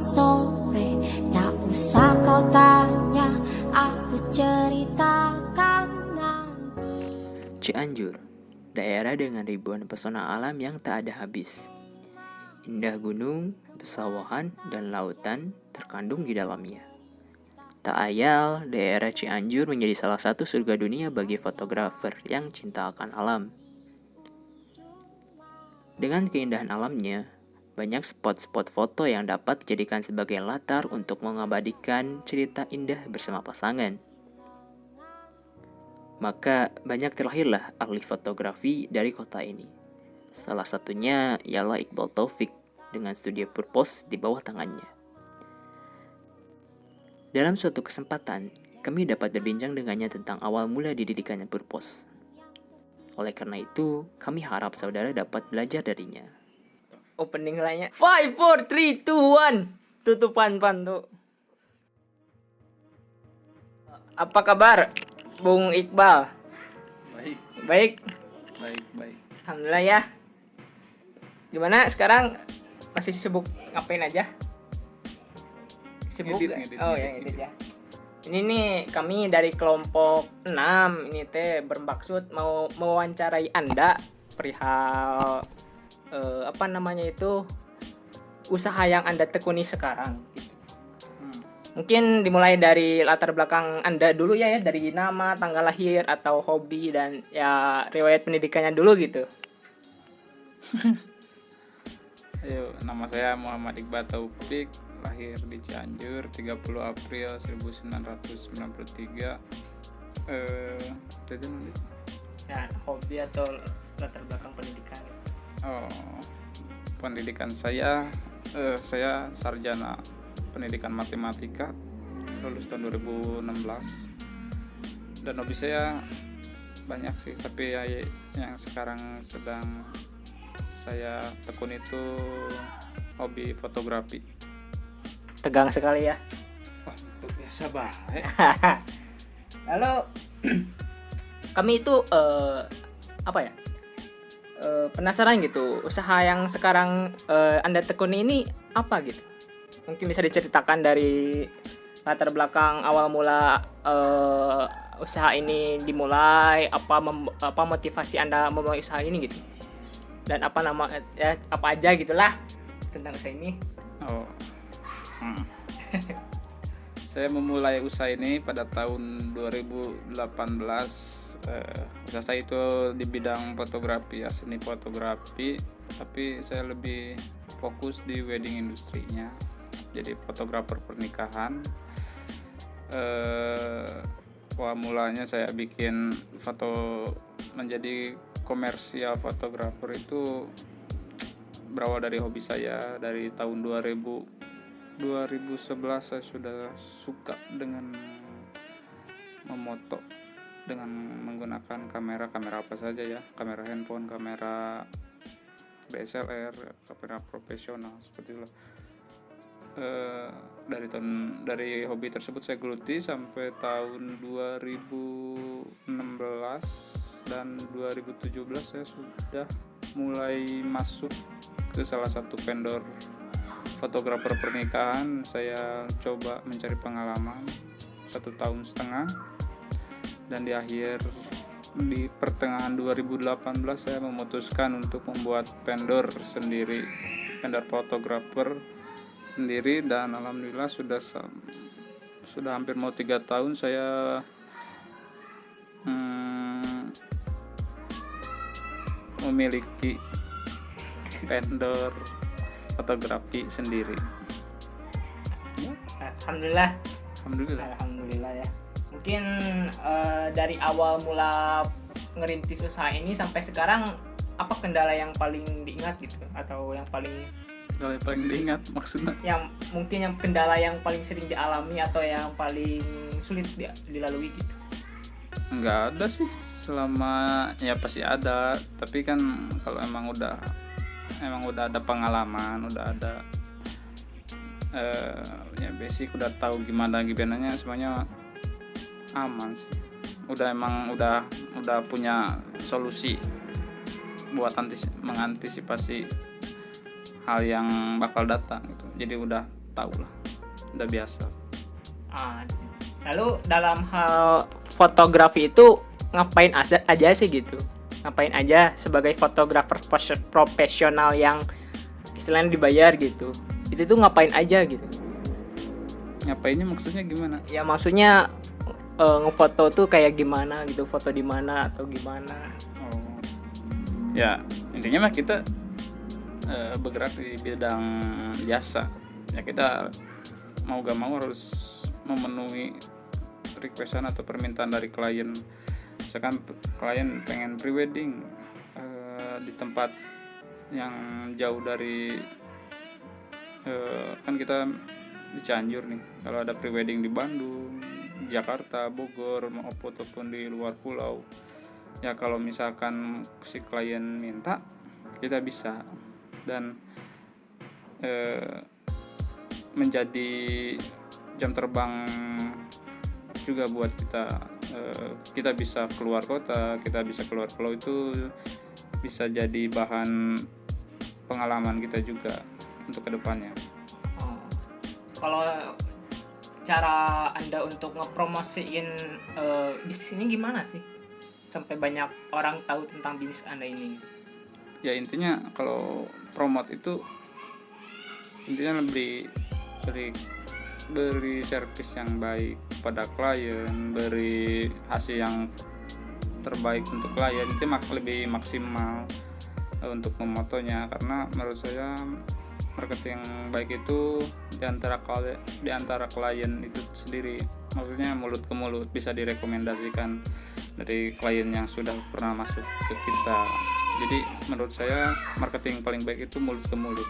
sore. Tak usah kau tanya, aku ceritakan nanti. Cianjur, daerah dengan ribuan pesona alam yang tak ada habis. Indah gunung, pesawahan, dan lautan terkandung di dalamnya. Tak ayal, daerah Cianjur menjadi salah satu surga dunia bagi fotografer yang cinta akan alam. Dengan keindahan alamnya, banyak spot-spot foto yang dapat dijadikan sebagai latar untuk mengabadikan cerita indah bersama pasangan. Maka banyak terlahirlah ahli fotografi dari kota ini. Salah satunya ialah Iqbal Taufik dengan studio Purpose di bawah tangannya. Dalam suatu kesempatan, kami dapat berbincang dengannya tentang awal mula didikannya Purpose. Oleh karena itu, kami harap saudara dapat belajar darinya. Opening lainnya 5, 4, 3, 2, 1. Tutupan tuh. Apa kabar, Bung Iqbal? Baik. Alhamdulillah ya. Gimana sekarang? Masih sibuk ngapain aja? Sibuk ngedit, ngedit ya. Ini nih kami dari kelompok 6 ini teh bermaksud mau mewawancarai Anda perihal usaha yang Anda tekuni sekarang. Mungkin dimulai dari latar belakang Anda dulu ya, dari nama, tanggal lahir, atau hobi, dan ya riwayat pendidikannya dulu gitu. Ayo, nama saya Muhammad Iqbal Taufik, lahir di Cianjur 30 April 1993. Ya, hobi atau latar belakang pendidikan. Pendidikan saya sarjana pendidikan matematika, lulus tahun 2016. Dan hobi saya banyak sih, tapi ya yang sekarang sedang saya tekun itu hobi fotografi. Tegang sekali ya. Wah, biasa banget. Lalu kami itu penasaran gitu, usaha yang sekarang Anda tekuni ini apa gitu? Mungkin bisa diceritakan dari latar belakang awal mula usaha ini dimulai, apa motivasi Anda memulai usaha ini gitu, dan apa aja gitulah tentang usaha ini. Saya memulai usaha ini pada tahun 2018. Usaha saya itu di bidang fotografi, seni fotografi, tapi saya lebih fokus di wedding industrinya. Jadi fotografer pernikahan. Mulanya saya bikin foto menjadi komersial fotografer itu berawal dari hobi saya. Dari tahun 2011 saya sudah suka dengan memoto dengan menggunakan kamera apa saja ya, kamera handphone, kamera DSLR, kamera profesional seperti itu. Dari hobi tersebut saya geluti sampai tahun 2016 dan 2017 saya sudah mulai masuk ke salah satu vendor fotografer pernikahan. Saya coba mencari pengalaman 1,5 tahun, dan di pertengahan 2018 saya memutuskan untuk membuat vendor sendiri, vendor fotografer sendiri, dan alhamdulillah sudah hampir mau 3 tahun saya memiliki vendor fotografi sendiri. Alhamdulillah ya. Mungkin dari awal mula ngerintis usaha ini sampai sekarang, apa kendala yang paling diingat gitu, atau yang paling diingat maksudnya? Yang mungkin yang kendala yang paling sering dialami atau yang paling sulit dilalui gitu? Enggak ada sih, selama ya pasti ada, tapi kan kalau emang udah ada pengalaman, udah ada ya basic, udah tahu gimana semuanya aman sih. Udah punya solusi buat mengantisipasi hal yang bakal datang gitu. Jadi udah tahu lah, udah biasa. Lalu dalam hal fotografi itu ngapain aja sih gitu? Ngapain aja sebagai fotografer profesional yang istilahnya dibayar gitu? Itu tuh ngapain aja gitu? Ngapainnya maksudnya gimana? Ya maksudnya ngefoto tuh kayak gimana gitu? Foto di mana atau gimana? Oh. Ya, intinya mah kita bergerak di bidang jasa. Ya kita mau gak mau harus memenuhi requestan atau permintaan dari klien. Misalkan klien pengen prewedding di tempat yang jauh dari kan kita di Cianjur nih. Kalau ada prewedding di Bandung, Jakarta, Bogor maupun di luar pulau, ya kalau misalkan si klien minta, kita bisa. Dan menjadi jam terbang juga buat kita. Kita bisa keluar kota, kita bisa keluar pulau, itu bisa jadi bahan pengalaman kita juga untuk kedepannya. Kalau cara Anda untuk ngepromosiin bisnis ini gimana sih sampai banyak orang tahu tentang bisnis Anda ini? Ya intinya kalau promote itu intinya beri servis yang baik pada klien, beri hasil yang terbaik untuk klien, itu lebih maksimal untuk memotonya. Karena menurut saya marketing baik itu di antara klien itu sendiri, maksudnya mulut ke mulut, bisa direkomendasikan dari klien yang sudah pernah masuk ke kita. Jadi menurut saya marketing paling baik itu mulut ke mulut.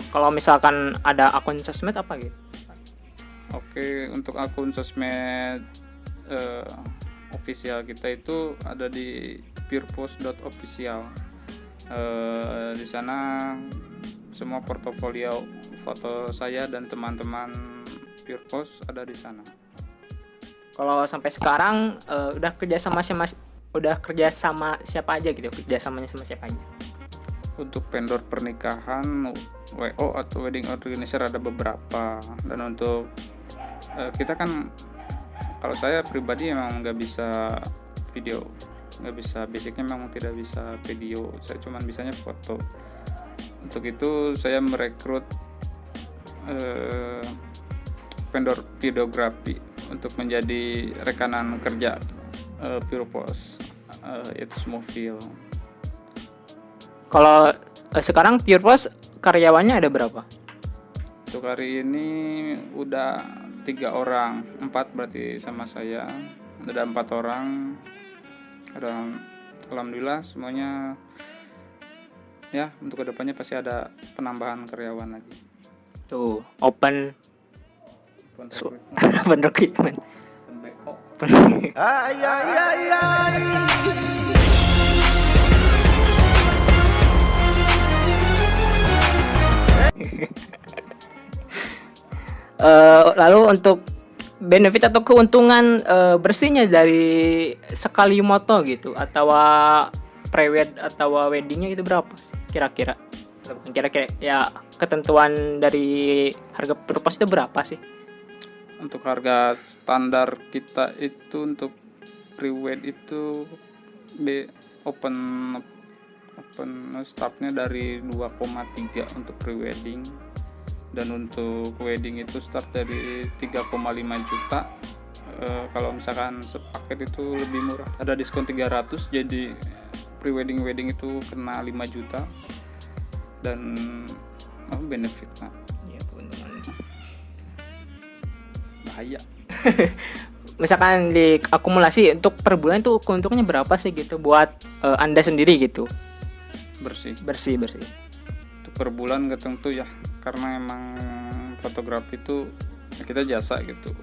Kalau misalkan ada akun sosmed apa gitu? Oke, untuk akun sosmed official kita itu ada di purepost.official. Di sana semua portofolio foto saya dan teman-teman Purepost ada di sana. Kalau sampai sekarang udah kerja sama siapa aja gitu? Kerjasamanya sama siapa aja? Untuk vendor pernikahan, WO atau wedding organizer ada beberapa. Dan untuk kita kan, kalau saya pribadi memang nggak bisa video, nggak bisa, basicnya memang tidak bisa video, saya cuma bisanya foto. Untuk itu saya merekrut vendor videografi untuk menjadi rekanan kerja Purepost, yaitu Smoville. Kalau sekarang Purepost karyawannya ada berapa? Untuk hari ini udah 3 orang, 4 berarti sama saya, ada 4 orang. Alhamdulillah semuanya ya, untuk kedepannya pasti ada penambahan karyawan lagi. Tuh, open recruitment. Lalu untuk benefit atau keuntungan bersihnya dari sekali moto gitu, atau pre-wed atau weddingnya itu berapa sih kira-kira? Kira-kira ya ketentuan dari harga Purepost itu berapa sih? Untuk harga standar kita itu untuk pre-wed itu open startnya dari 2,3 untuk pre-wedding, dan untuk wedding itu start dari 3,5 juta. Kalau misalkan sepaket itu lebih murah, ada diskon 300, jadi pre-wedding itu kena 5 juta. Dan benefitnya Ya, keuntungan bahaya. Misalkan diakumulasi untuk per bulan itu keuntungannya berapa sih gitu buat Anda sendiri gitu? Bersih Untuk per bulan gak tentu ya, karena emang fotografi itu ya kita jasa gitu.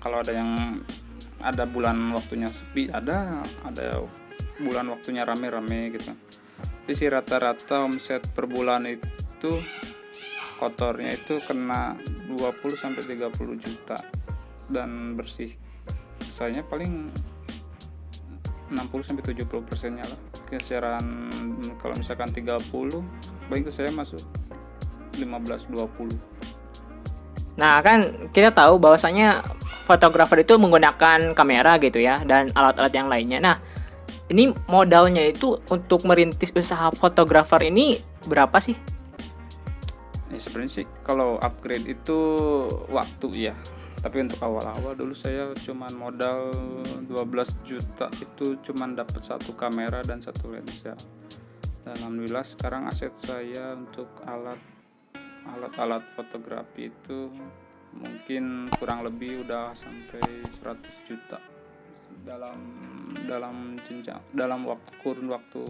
Kalau ada bulan waktunya sepi, ada bulan waktunya rame-rame gitu. Jadi si rata-rata omset per bulan itu kotornya itu kena 20-30 juta, dan bersih saya paling 60-70% lah. Kisaran kalau misalkan 30, paling ke saya masuk 15-20. Nah, kan kita tahu bahwasanya fotografer itu menggunakan kamera gitu ya dan alat-alat yang lainnya. Nah, ini modalnya itu untuk merintis usaha fotografer ini berapa sih? Ya sebenarnya sih kalau upgrade itu waktu ya. Tapi untuk awal-awal dulu saya cuman modal 12 juta itu cuman dapat satu kamera dan satu lensa. Dan alhamdulillah sekarang aset saya untuk alat-alat fotografi itu mungkin kurang lebih udah sampai 100 juta dalam kurun waktu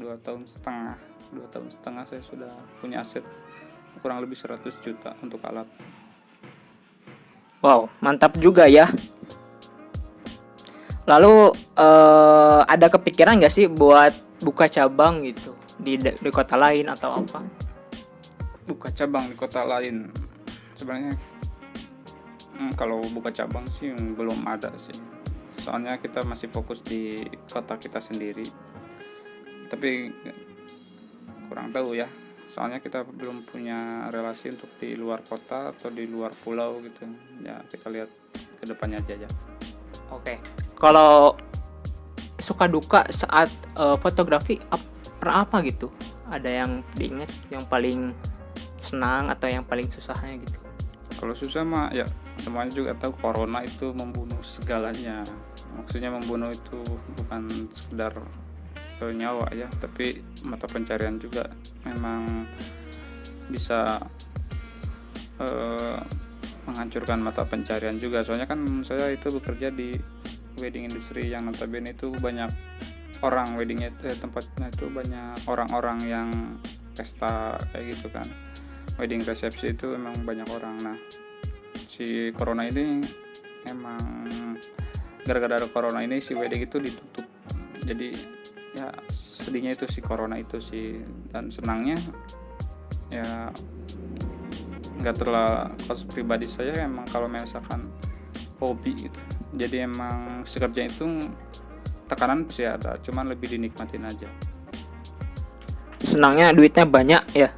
2 tahun setengah saya sudah punya aset kurang lebih 100 juta untuk alat. Wow, mantap juga ya. Lalu ada kepikiran nggak sih buat buka cabang gitu di kota lain atau apa? Buka cabang di kota lain sebenarnya kalau buka cabang sih belum ada sih. Soalnya kita masih fokus di kota kita sendiri. Tapi kurang tahu ya. Soalnya kita belum punya relasi untuk di luar kota atau di luar pulau gitu. Ya kita lihat ke depannya aja ya. Oke. Kalau suka duka saat fotografi pernah apa gitu? Ada yang diingat yang paling senang atau yang paling susahnya gitu? Kalau susah mah ya semuanya juga tahu corona itu membunuh segalanya. Maksudnya membunuh itu bukan sekedar nyawa ya, tapi mata pencarian juga memang bisa menghancurkan mata pencarian juga. Soalnya kan saya itu bekerja di wedding industry yang notabene itu banyak orang weddingnya tempatnya itu banyak orang-orang yang pesta kayak gitu kan. Wedding resepsi itu memang banyak orang. Nah, si corona ini emang gara-gara corona ini si wedding itu ditutup. Jadi ya sedihnya itu si corona itu sih, dan senangnya ya nggak terlalu. Kalau pribadi saya emang kalau misalkan hobi gitu, jadi emang sekerja itu tekanan pasti ada, cuman lebih dinikmatin aja. Senangnya duitnya banyak ya?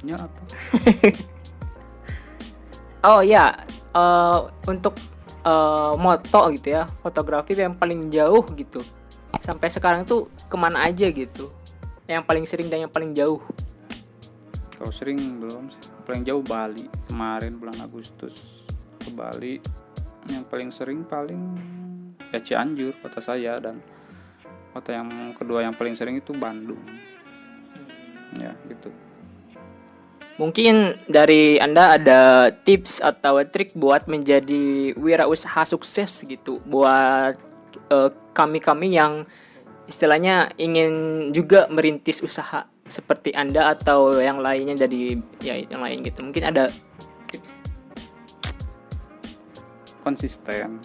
Ya atau Oh ya, untuk moto gitu ya, fotografi yang paling jauh gitu sampai sekarang tuh kemana aja gitu, yang paling sering dan yang paling jauh? kalau sering belum sih. Paling jauh Bali, kemarin bulan Agustus ke Bali. Yang paling sering paling ya Cianjur kota saya, dan kota yang kedua yang paling sering itu Bandung ya gitu. Mungkin dari Anda ada tips atau trik buat menjadi wirausaha sukses gitu buat kami-kami yang istilahnya ingin juga merintis usaha seperti Anda atau yang lainnya, jadi ya yang lain gitu. Mungkin ada tips. Konsisten,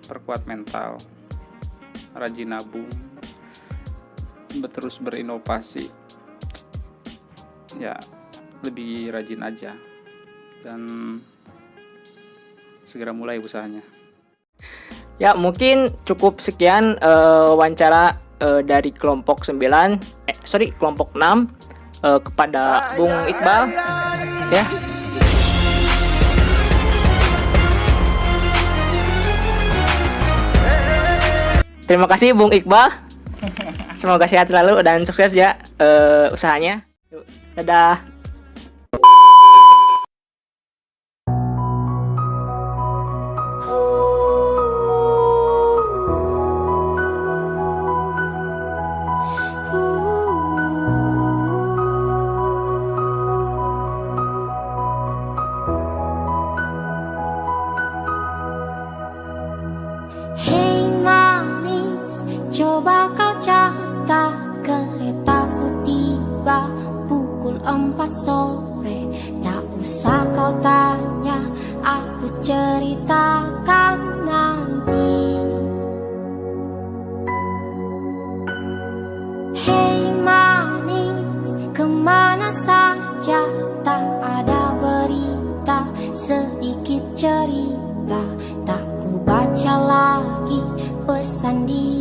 perkuat mental, rajin nabung, terus berinovasi, ya lebih rajin aja, dan segera mulai usahanya. Ya mungkin cukup sekian wawancara dari kelompok 9 kelompok 6 kepada Bung Iqbal ya. Terima kasih Bung Iqbal. Semoga sehat selalu dan sukses ya usahanya. Dadah. Hei manis, coba kau catat keretaku tiba pukul 4 sore. Tak usah kau tanya, aku ceritakan nanti. Hei manis, kemana saja tak ada berita, sedikit cerita tak ku baca lagi pesan dia.